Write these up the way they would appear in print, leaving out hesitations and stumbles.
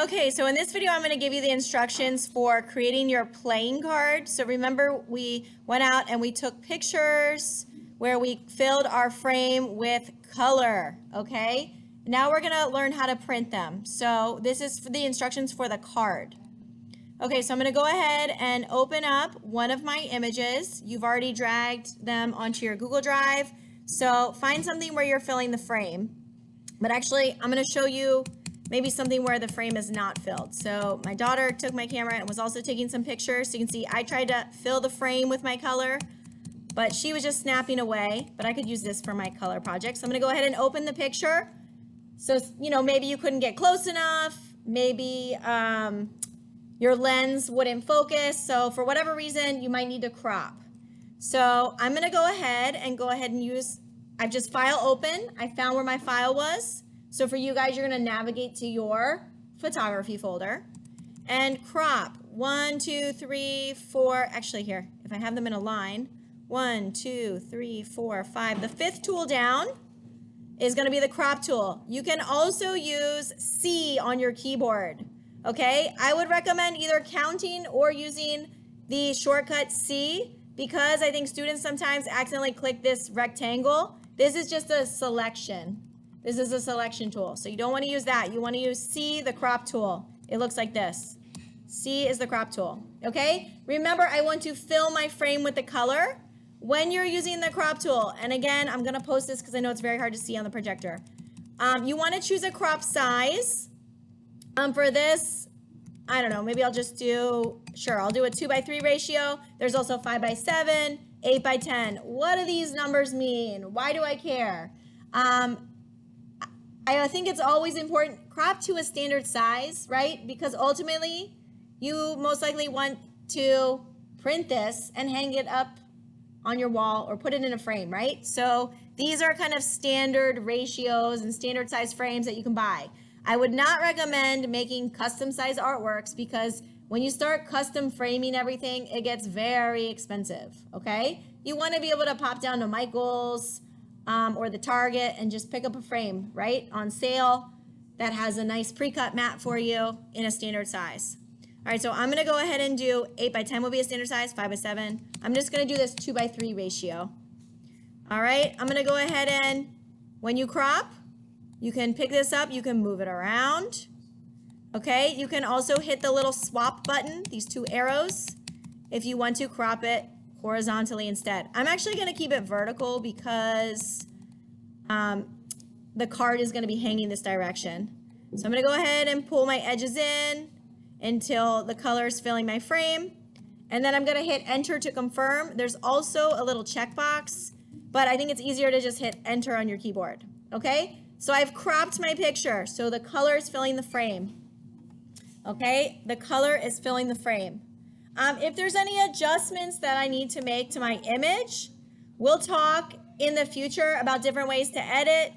Okay, so in this video, I'm going to give you the instructions for creating your playing card. So remember, we went out and we took pictures where we filled our frame with color, okay? Now we're going to learn how to print them. So this is for the instructions for the card. Okay, so I'm going to go ahead and open up one of my images. You've already dragged them onto your Google Drive. So find something where you're filling the frame. But actually, I'm going to show you maybe something where the frame is not filled. So my daughter took my camera and was also taking some pictures. So you can see I tried to fill the frame with my color, but she was just snapping away. But I could use this for my color project. So I'm going to go ahead and open the picture. So, you know, maybe you couldn't get close enough. Maybe your lens wouldn't focus. So for whatever reason, you might need to crop. So I'm going to go ahead and use, I've just file open. I found where my file was. So for you guys, you're going to navigate to your photography folder and crop 1, 2, 3, 4. Actually, here, if I have them in a line, 1, 2, 3, 4, 5. The fifth tool down is going to be the crop tool. You can also use C on your keyboard. Okay, I would recommend either counting or using the shortcut C because I think students sometimes accidentally click this rectangle. This is just a selection. This is a selection tool. So you don't want to use that. You want to use C, the crop tool. It looks like this. C is the crop tool. Okay? Remember, I want to fill my frame with the color when you're using the crop tool. And again, I'm going to post this because I know it's very hard to see on the projector. You want to choose a crop size. For this, I don't know, maybe I'll just do, sure, I'll do a 2:3 ratio. There's also 5:7, 8:10. What do these numbers mean? Why do I care? I think it's always important, crop to a standard size, right? Because ultimately, you most likely want to print this and hang it up on your wall or put it in a frame, right? So these are kind of standard ratios and standard size frames that you can buy. I would not recommend making custom size artworks because when you start custom framing everything, it gets very expensive, okay? You want to be able to pop down to Michael's or the Target and just pick up a frame, right, on sale that has a nice pre-cut mat for you in a standard size. All right, so I'm going to go ahead and do 8:10 will be a standard size, 5:7. I'm just going to do this 2:3 ratio. All right, I'm going to go ahead and when you crop, you can pick this up, you can move it around. Okay, you can also hit the little swap button, these two arrows, if you want to crop it horizontally instead. I'm actually going to keep it vertical because the card is going to be hanging this direction. So I'm going to go ahead and pull my edges in until the color is filling my frame. And then I'm going to hit enter to confirm. There's also a little checkbox, but I think it's easier to just hit enter on your keyboard. Okay, so I've cropped my picture. So the color is filling the frame. Okay, the color is filling the frame. If there's any adjustments that I need to make to my image, we'll talk in the future about different ways to edit.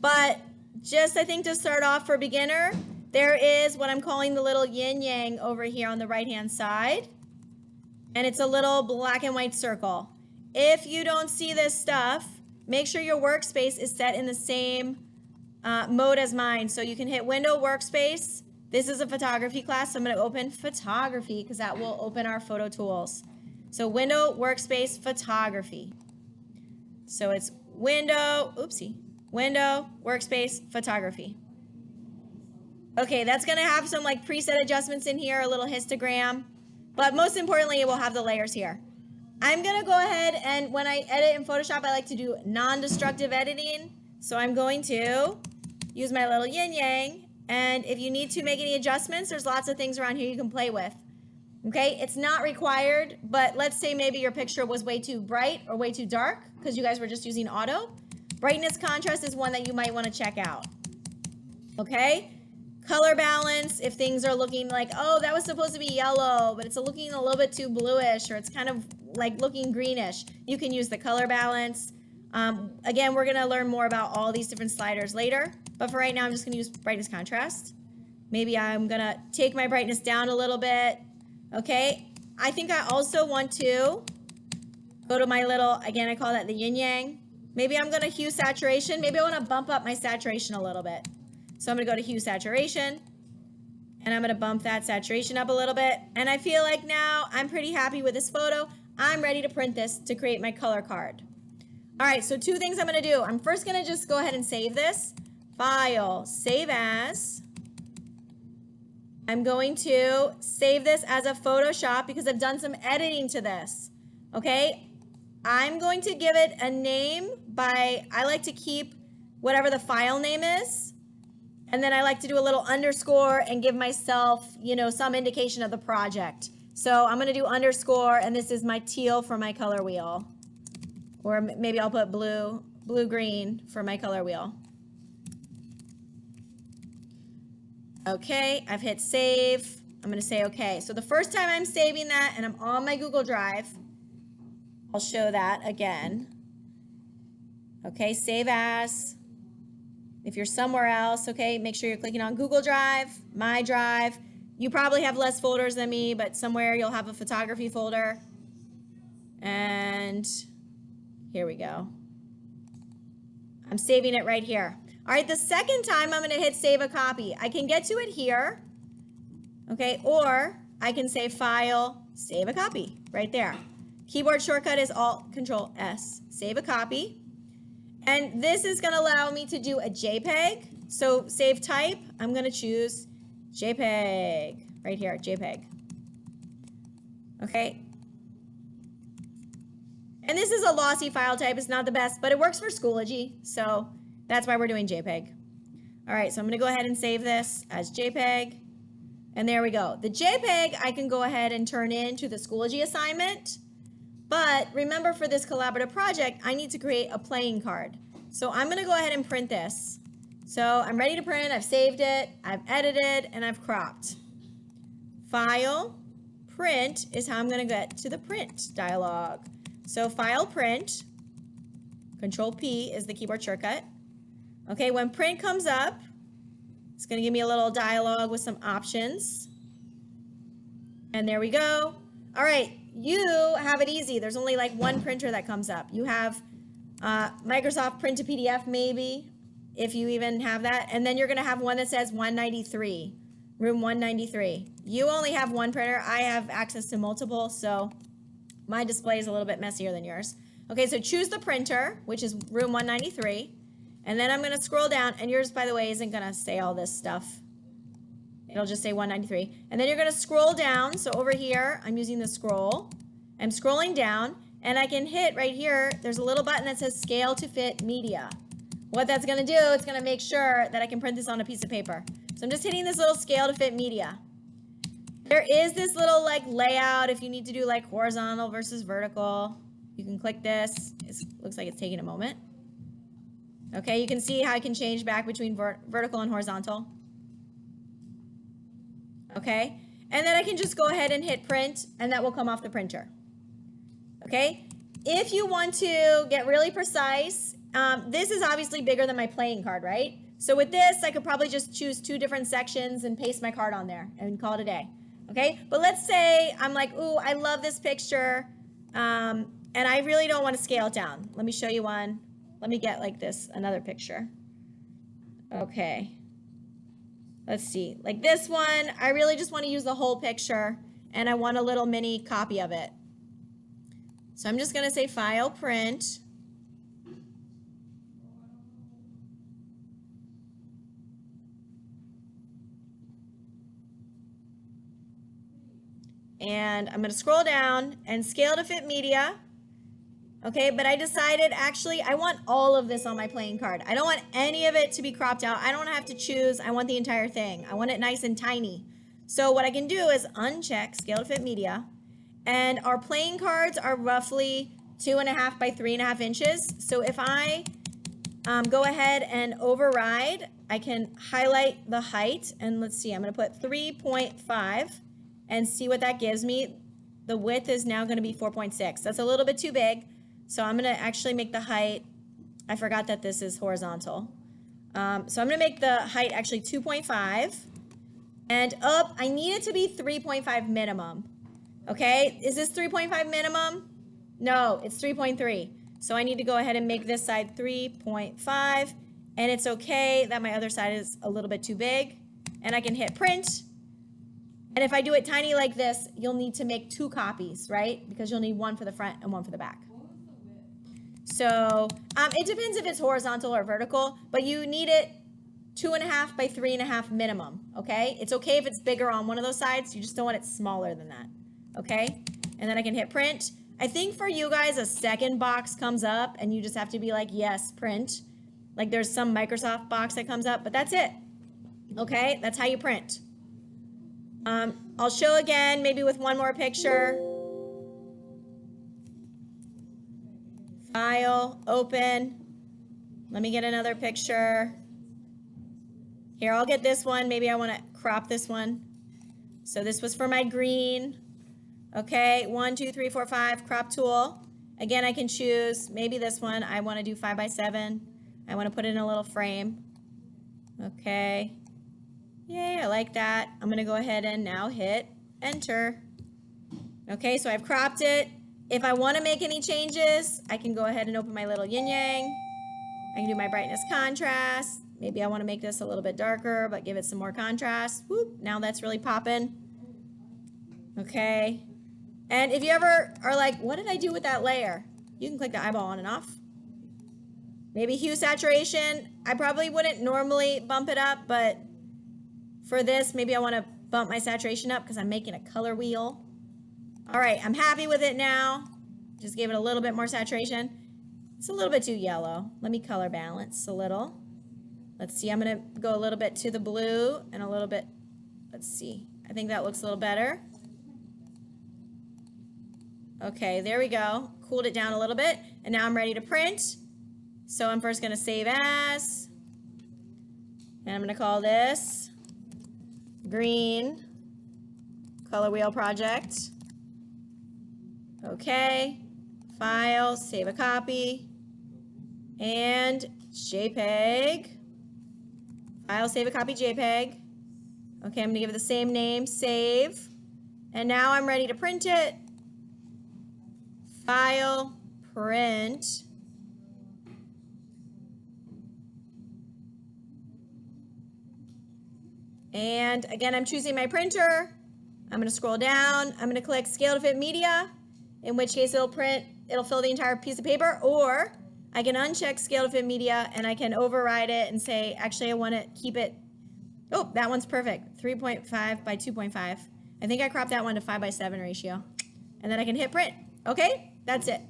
But just I think to start off for beginner, there is what I'm calling the little yin yang over here on the right hand side. And it's a little black and white circle. If you don't see this stuff, make sure your workspace is set in the same mode as mine. So you can hit window workspace. This is a photography class, so I'm going to open photography because that will open our photo tools. So window, workspace, photography. So it's window, window, workspace, photography. Okay, that's going to have some like preset adjustments in here, a little histogram, but most importantly, it will have the layers here. I'm going to go ahead and when I edit in Photoshop, I like to do non-destructive editing. So I'm going to use my little yin yang. And if you need to make any adjustments, there's lots of things around here you can play with. Okay, it's not required, but let's say maybe your picture was way too bright or way too dark because you guys were just using auto. Brightness contrast is one that you might want to check out. Okay, color balance, if things are looking like, oh, that was supposed to be yellow, but it's looking a little bit too bluish or it's kind of like looking greenish, you can use the color balance. Again, we're going to learn more about all these different sliders later. But for right now, I'm just going to use brightness contrast. Maybe I'm going to take my brightness down a little bit. Okay. I think I also want to go to my little, again, I call that the yin yang. Maybe I'm going to hue saturation. Maybe I want to bump up my saturation a little bit. So I'm going to go to hue saturation. And I'm gonna bump that saturation up a little bit. And I feel like now I'm pretty happy with this photo. I'm ready to print this to create my color card. All right, so two things I'm gonna do. I'm first gonna just go ahead and save this. File, save as. I'm going to save this as a Photoshop because I've done some editing to this, okay? I'm going to give it a name I like to keep whatever the file name is. And then I like to do a little underscore and give myself, some indication of the project. So I'm gonna do underscore, and this is my teal for my color wheel. Or maybe I'll put blue-green for my color wheel. Okay, I've hit save. I'm gonna say okay. So the first time I'm saving that and I'm on my Google Drive, I'll show that again. Okay, save as. If you're somewhere else, okay, make sure you're clicking on Google Drive, My Drive. You probably have less folders than me, but somewhere you'll have a photography folder. And here we go. I'm saving it right here. All right, the second time I'm gonna hit save a copy. I can get to it here, okay, or I can say File, Save a Copy, right there. Keyboard shortcut is Alt-Control-S, save a copy. And this is gonna allow me to do a JPEG. So save type, I'm gonna choose JPEG, right here, JPEG. Okay. And this is a lossy file type, it's not the best, but it works for Schoology, so that's why we're doing JPEG. All right, so I'm gonna go ahead and save this as JPEG. And there we go. The JPEG I can go ahead and turn into the Schoology assignment. But remember, for this collaborative project, I need to create a playing card. So I'm gonna go ahead and print this. So I'm ready to print, I've saved it, I've edited, and I've cropped. File, print is how I'm gonna get to the print dialog. So File, print, Control P is the keyboard shortcut. Okay, when print comes up, it's gonna give me a little dialog with some options. And there we go. All right, you have it easy. There's only like one printer that comes up. You have Microsoft Print to PDF maybe, if you even have that. And then you're gonna have one that says 193, room 193. You only have one printer. I have access to multiple, so my display is a little bit messier than yours. Okay, so choose the printer, which is room 193. And then I'm gonna scroll down, and yours, by the way, isn't gonna say all this stuff. It'll just say 193. And then you're gonna scroll down. So over here, I'm using the scroll. I'm scrolling down, and I can hit right here, there's a little button that says Scale to Fit Media. What that's gonna do, it's gonna make sure that I can print this on a piece of paper. So I'm just hitting this little Scale to Fit Media. There is this little like layout if you need to do like horizontal versus vertical. You can click this. It looks like it's taking a moment. Okay, you can see how I can change back between vertical and horizontal. Okay, and then I can just go ahead and hit print, and that will come off the printer. Okay, if you want to get really precise, this is obviously bigger than my playing card, right? So with this, I could probably just choose 2 different sections and paste my card on there and call it a day. Okay, but let's say I'm like, ooh, I love this picture, and I really don't want to scale it down. Let me show you one. Let me get like this, another picture. Okay. Let's see, like this one, I really just want to use the whole picture, and I want a little mini copy of it. So I'm just gonna say File, Print. And I'm gonna scroll down and Scale to Fit Media. Okay, but I decided actually I want all of this on my playing card. I don't want any of it to be cropped out. I don't have to choose. I want the entire thing. I want it nice and tiny. So what I can do is uncheck Scale to Fit Media, and our playing cards are roughly 2.5 by 3.5 inches. So if I go ahead and override, I can highlight the height, and let's see, I'm gonna put 3.5 and see what that gives me. The width is now gonna be 4.6. That's a little bit too big. So I'm gonna actually make the height, I forgot that this is horizontal. So I'm gonna make the height actually 2.5, and up, I need it to be 3.5 minimum. Okay, is this 3.5 minimum? No, it's 3.3. So I need to go ahead and make this side 3.5, and it's okay that my other side is a little bit too big, and I can hit print. And if I do it tiny like this, you'll need to make 2 copies, right? Because you'll need one for the front and one for the back. So it depends if it's horizontal or vertical, but you need it 2.5 by 3.5 minimum, okay? It's okay if it's bigger on one of those sides, you just don't want it smaller than that, okay? And then I can hit print. I think for you guys, a second box comes up and you just have to be like, yes, print. Like there's some Microsoft box that comes up, but that's it, okay? That's how you print. I'll show again, maybe with one more picture. File, open. Let me get another picture. Here, I'll get this one. Maybe I want to crop this one. So this was for my green. Okay, 1, 2, 3, 4, 5, crop tool. Again, I can choose maybe this one. I want to do 5 by 7. I want to put it in a little frame. Okay. Yay, I like that. I'm going to go ahead and now hit enter. Okay, so I've cropped it. If I want to make any changes, I can go ahead and open my little yin yang. I can do my brightness contrast. Maybe I want to make this a little bit darker, but give it some more contrast. Whoop, now that's really popping. Okay. And if you ever are like, what did I do with that layer? You can click the eyeball on and off. Maybe hue saturation. I probably wouldn't normally bump it up, but for this, maybe I want to bump my saturation up because I'm making a color wheel. All right, I'm happy with it now. Just gave it a little bit more saturation. It's a little bit too yellow. Let me color balance a little. Let's see, I'm gonna go a little bit to the blue and a little bit, let's see. I think that looks a little better. Okay, there we go. Cooled it down a little bit, and now I'm ready to print. So I'm first gonna save as, and I'm gonna call this green color wheel project. Okay, file, save a copy, and JPEG. File, save a copy, JPEG. Okay, I'm gonna give it the same name, save. And now I'm ready to print it. File, print. And again, I'm choosing my printer. I'm gonna scroll down. I'm gonna click Scale to Fit Media, in which case it'll print, it'll fill the entire piece of paper, or I can uncheck Scale to Fit Media and I can override it and say, actually, I want to keep it. Oh, that one's perfect. 3.5 by 2.5. I think I cropped that one to 5 by 7 ratio. And then I can hit print. Okay, that's it.